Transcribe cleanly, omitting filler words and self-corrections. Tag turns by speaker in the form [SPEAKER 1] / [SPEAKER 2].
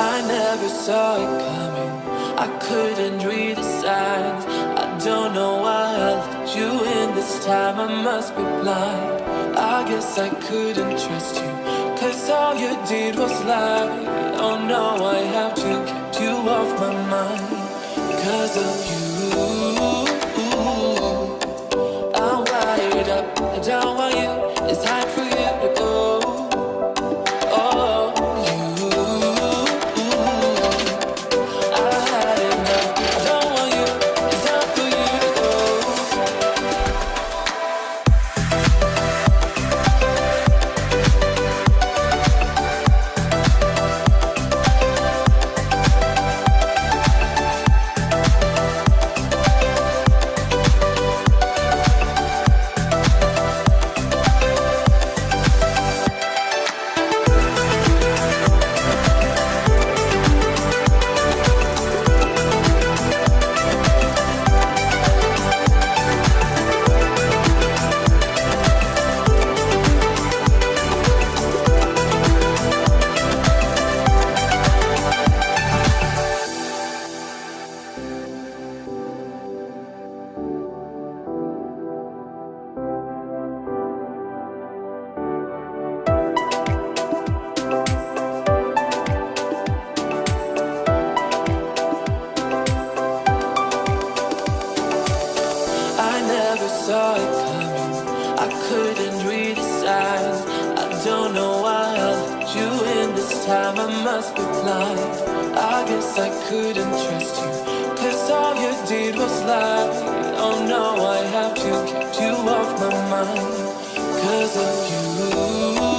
[SPEAKER 1] I never saw it coming. I couldn't read the signs. I don't know why I let you in this time. I must be blind. I guess I couldn't trust you, 'cause all you did was lie. Oh no, I have to keep you off my mind. 'Cause of you, I'm wired up. I don't want you. It's time for you to go. Oh, you, I had enough. I don't want you. It's time for you to go. I never saw it coming. I couldn't read the signs. I don't know why I let you in this time. I must be blind. I guess I couldn't trust you, 'cause all you did was lie. Oh no, I have to keep you off my mind. 'Cause of you,